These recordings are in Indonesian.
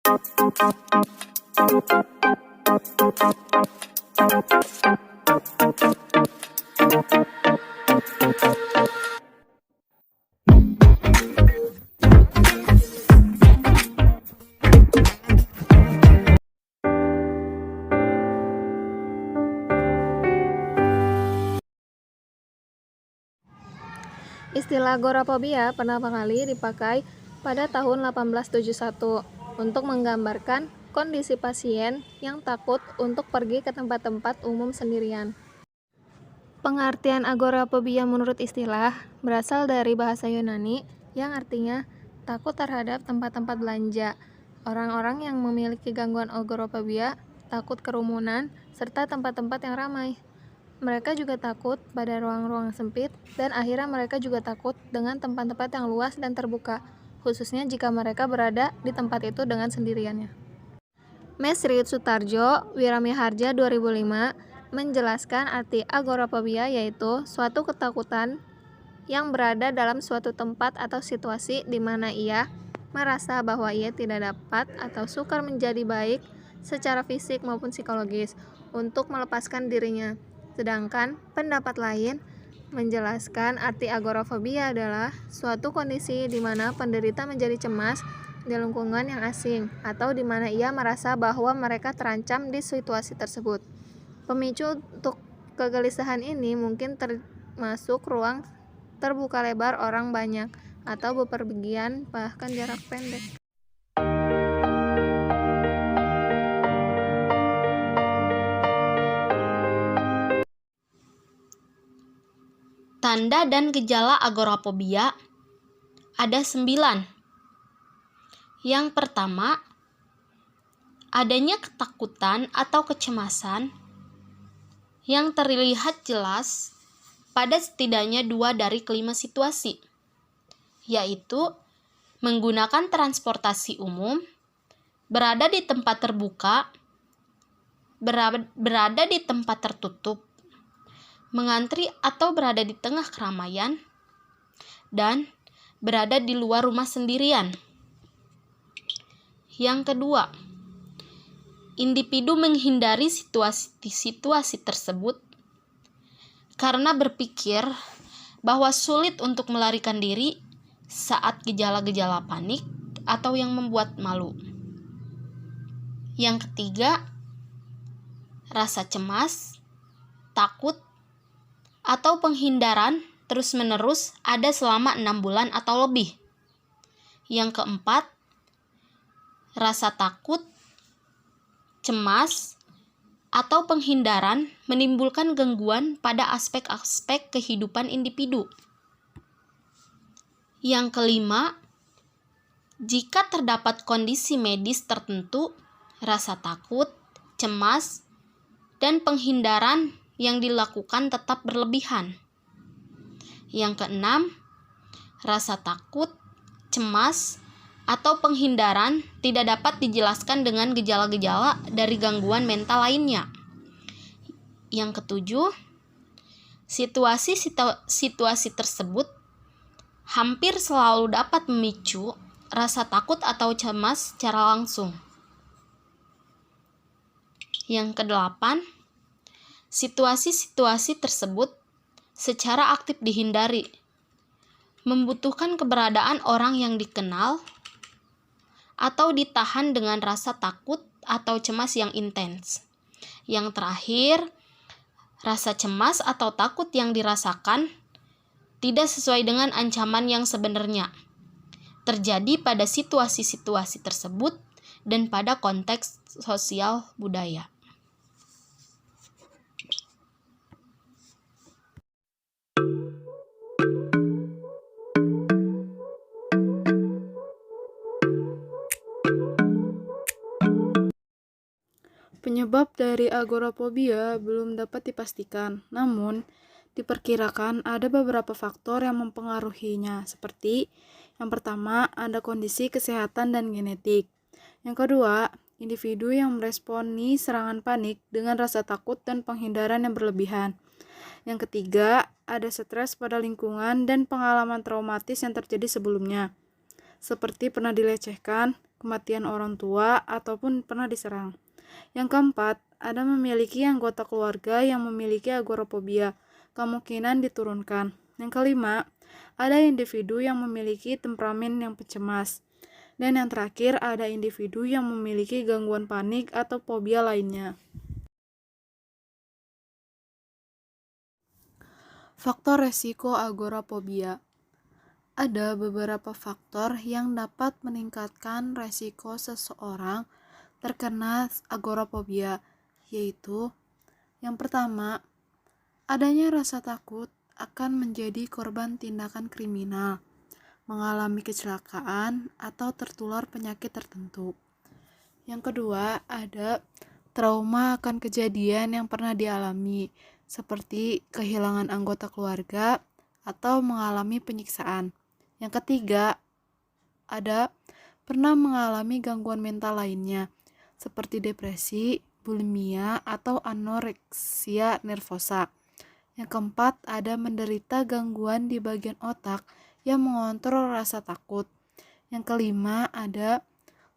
Istilah agorafobia pertama kali dipakai pada tahun 1871 untuk menggambarkan kondisi pasien yang takut untuk pergi ke tempat-tempat umum sendirian. Pengertian agorafobia menurut istilah berasal dari bahasa Yunani yang artinya takut terhadap tempat-tempat belanja. Orang-orang yang memiliki gangguan agorafobia takut kerumunan serta tempat-tempat yang ramai. Mereka juga takut pada ruang-ruang sempit, dan akhirnya mereka juga takut dengan tempat-tempat yang luas dan terbuka, khususnya jika mereka berada di tempat itu dengan sendiriannya. Mesrit Sutarjo, Wiramiharja 2005, menjelaskan arti agorafobia yaitu suatu ketakutan yang berada dalam suatu tempat atau situasi di mana ia merasa bahwa ia tidak dapat atau sukar menjadi baik secara fisik maupun psikologis untuk melepaskan dirinya. Sedangkan pendapat lain menjelaskan arti agorafobia adalah suatu kondisi di mana penderita menjadi cemas di lingkungan yang asing atau di mana ia merasa bahwa mereka terancam di situasi tersebut. Pemicu untuk kegelisahan ini mungkin termasuk ruang terbuka lebar orang banyak atau bepergian bahkan jarak pendek. Tanda dan gejala agorafobia ada 9. Yang pertama, adanya ketakutan atau kecemasan yang terlihat jelas pada setidaknya 2 dari kelima situasi, yaitu menggunakan transportasi umum, berada di tempat terbuka, berada di tempat tertutup, mengantri atau berada di tengah keramaian, dan berada di luar rumah sendirian. Yang kedua, individu menghindari situasi tersebut karena berpikir bahwa sulit untuk melarikan diri saat gejala-gejala panik atau yang membuat malu. Yang ketiga, rasa cemas, takut, atau penghindaran terus-menerus ada selama 6 bulan atau lebih. Yang keempat, rasa takut, cemas, atau penghindaran menimbulkan gangguan pada aspek-aspek kehidupan individu. Yang kelima, jika terdapat kondisi medis tertentu, rasa takut, cemas, dan penghindaran yang dilakukan tetap berlebihan. Yang keenam, rasa takut, cemas, atau penghindaran tidak dapat dijelaskan dengan gejala-gejala dari gangguan mental lainnya. Yang ketujuh, situasi tersebut hampir selalu dapat memicu rasa takut atau cemas secara langsung. Yang kedelapan, situasi-situasi tersebut secara aktif dihindari, membutuhkan keberadaan orang yang dikenal, atau ditahan dengan rasa takut atau cemas yang intens. Yang terakhir, rasa cemas atau takut yang dirasakan tidak sesuai dengan ancaman yang sebenarnya terjadi pada situasi-situasi tersebut dan pada konteks sosial budaya. Penyebab dari agorafobia belum dapat dipastikan, namun diperkirakan ada beberapa faktor yang mempengaruhinya, seperti yang pertama, ada kondisi kesehatan dan genetik. Yang kedua, individu yang meresponi serangan panik dengan rasa takut dan penghindaran yang berlebihan. Yang ketiga, ada stres pada lingkungan dan pengalaman traumatis yang terjadi sebelumnya, seperti pernah dilecehkan, kematian orang tua, ataupun pernah diserang. Yang keempat, ada memiliki anggota keluarga yang memiliki agorafobia, kemungkinan diturunkan. Yang kelima, ada individu yang memiliki temperamen yang pencemas. Dan yang terakhir, ada individu yang memiliki gangguan panik atau fobia lainnya. Faktor resiko agorafobia. Ada beberapa faktor yang dapat meningkatkan resiko seseorang terkena agorafobia, yaitu yang pertama, adanya rasa takut akan menjadi korban tindakan kriminal, mengalami kecelakaan, atau tertular penyakit tertentu. Yang kedua, ada trauma akan kejadian yang pernah dialami, seperti kehilangan anggota keluarga atau mengalami penyiksaan. Yang ketiga, ada pernah mengalami gangguan mental lainnya, seperti depresi, bulimia, atau anoreksia nervosa. Yang keempat, ada menderita gangguan di bagian otak yang mengontrol rasa takut. Yang kelima, ada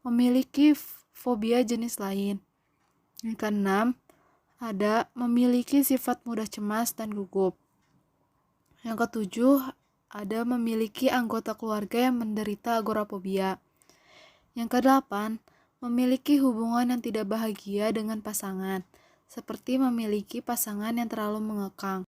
memiliki fobia jenis lain. Yang keenam, ada memiliki sifat mudah cemas dan gugup. Yang ketujuh, ada memiliki anggota keluarga yang menderita agorafobia. Yang kedelapan, memiliki hubungan yang tidak bahagia dengan pasangan, seperti memiliki pasangan yang terlalu mengekang.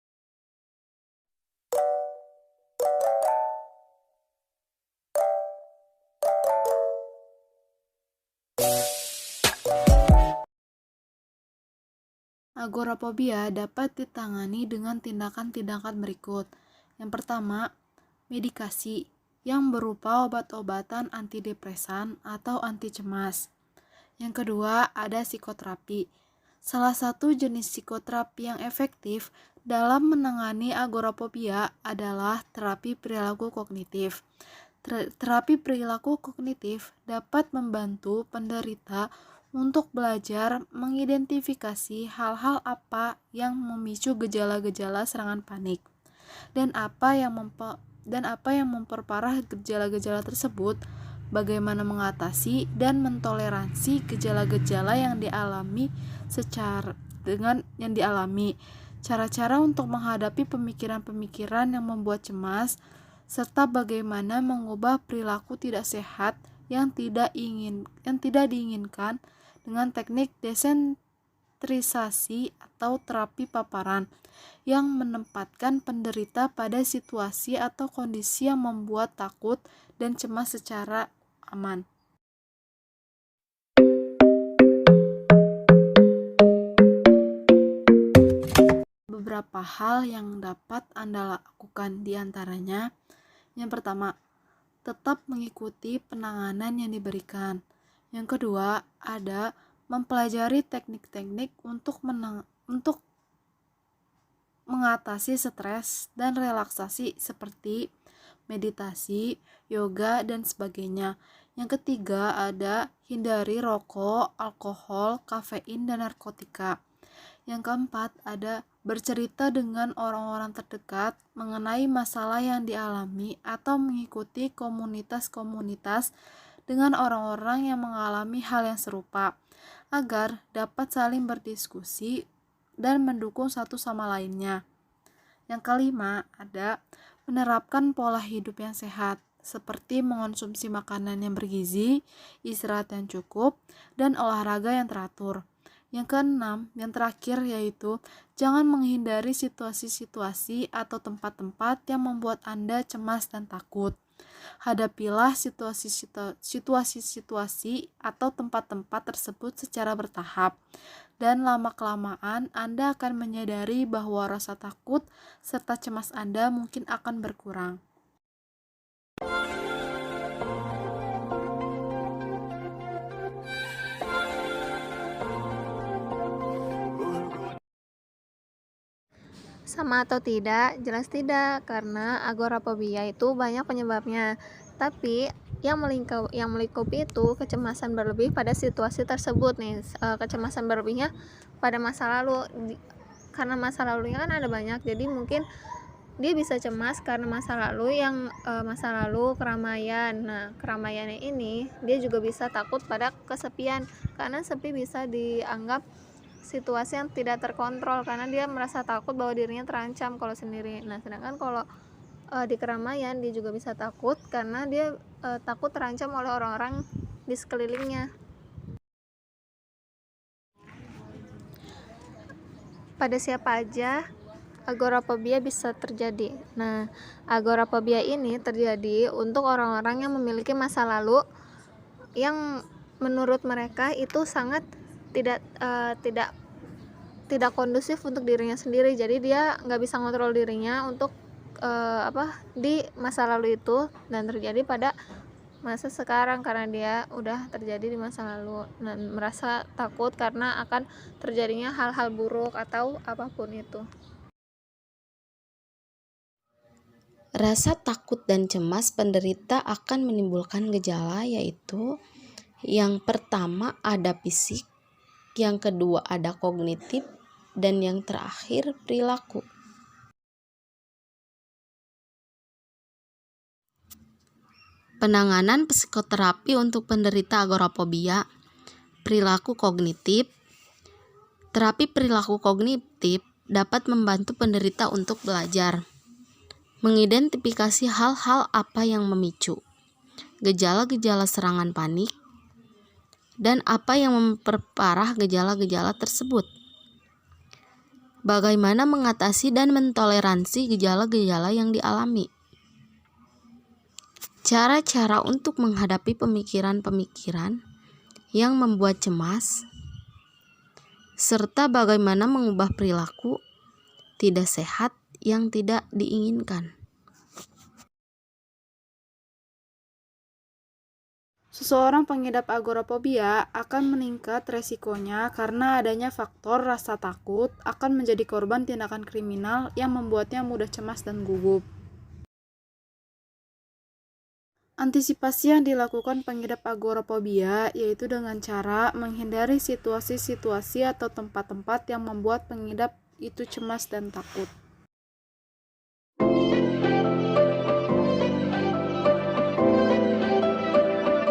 Agorafobia dapat ditangani dengan tindakan-tindakan berikut. Yang pertama, medikasi yang berupa obat-obatan antidepresan atau anti cemas. Yang kedua, ada psikoterapi. Salah satu jenis psikoterapi yang efektif dalam menangani agorafobia adalah terapi perilaku kognitif. Terapi perilaku kognitif dapat membantu penderita untuk belajar mengidentifikasi hal-hal apa yang memicu gejala-gejala serangan panik dan apa yang memperparah gejala-gejala tersebut, bagaimana mengatasi dan mentoleransi gejala-gejala yang dialami cara-cara untuk menghadapi pemikiran-pemikiran yang membuat cemas, serta bagaimana mengubah perilaku tidak sehat yang tidak diinginkan dengan teknik desentrisasi atau terapi paparan yang menempatkan penderita pada situasi atau kondisi yang membuat takut dan cemas secara aman. Beberapa hal yang dapat Anda lakukan diantaranya, yang pertama, tetap mengikuti penanganan yang diberikan. Yang kedua, ada mempelajari teknik-teknik untuk mengatasi stres dan relaksasi seperti meditasi, yoga, dan sebagainya. Yang ketiga, ada hindari rokok, alkohol, kafein, dan narkotika. Yang keempat, ada bercerita dengan orang-orang terdekat mengenai masalah yang dialami atau mengikuti komunitas-komunitas dengan orang-orang yang mengalami hal yang serupa, agar dapat saling berdiskusi dan mendukung satu sama lainnya. Yang kelima, ada menerapkan pola hidup yang sehat, seperti mengonsumsi makanan yang bergizi, istirahat yang cukup, dan olahraga yang teratur. Yang keenam, yang terakhir, yaitu jangan menghindari situasi-situasi atau tempat-tempat yang membuat Anda cemas dan takut. Hadapilah situasi-situasi atau tempat-tempat tersebut secara bertahap, dan lama-kelamaan Anda akan menyadari bahwa rasa takut serta cemas Anda mungkin akan berkurang. Sama atau tidak? Jelas tidak, karena agorafobia itu banyak penyebabnya. Tapi yang melingkupi itu kecemasan berlebih pada situasi tersebut nih. Kecemasan berlebihnya pada masa lalu, karena masa lalunya kan ada banyak, jadi mungkin dia bisa cemas karena masa lalu keramaian. Nah, keramaiannya ini dia juga bisa takut pada kesepian, karena sepi bisa dianggap situasi yang tidak terkontrol karena dia merasa takut bahwa dirinya terancam kalau sendiri. Nah, sedangkan kalau di keramaian dia juga bisa takut karena dia takut terancam oleh orang-orang di sekelilingnya. Pada siapa aja agorafobia bisa terjadi? Nah, agorafobia ini terjadi untuk orang-orang yang memiliki masa lalu yang menurut mereka itu sangat tidak kondusif untuk dirinya sendiri. Jadi dia nggak bisa ngontrol dirinya untuk di masa lalu itu, dan terjadi pada masa sekarang karena dia udah terjadi di masa lalu, dan merasa takut karena akan terjadinya hal-hal buruk atau apapun itu. Rasa takut dan cemas penderita akan menimbulkan gejala, yaitu yang pertama ada fisik, yang kedua ada kognitif, dan yang terakhir perilaku. Penanganan psikoterapi untuk penderita agorafobia. Perilaku kognitif. Terapi perilaku kognitif dapat membantu penderita untuk belajar, mengidentifikasi hal-hal apa yang memicu, gejala-gejala serangan panik, dan apa yang memperparah gejala-gejala tersebut. Bagaimana mengatasi dan mentoleransi gejala-gejala yang dialami. Cara-cara untuk menghadapi pemikiran-pemikiran yang membuat cemas, serta bagaimana mengubah perilaku tidak sehat yang tidak diinginkan. Seseorang pengidap agorafobia akan meningkat resikonya karena adanya faktor rasa takut akan menjadi korban tindakan kriminal yang membuatnya mudah cemas dan gugup. Antisipasi yang dilakukan pengidap agorafobia yaitu dengan cara menghindari situasi-situasi atau tempat-tempat yang membuat pengidap itu cemas dan takut.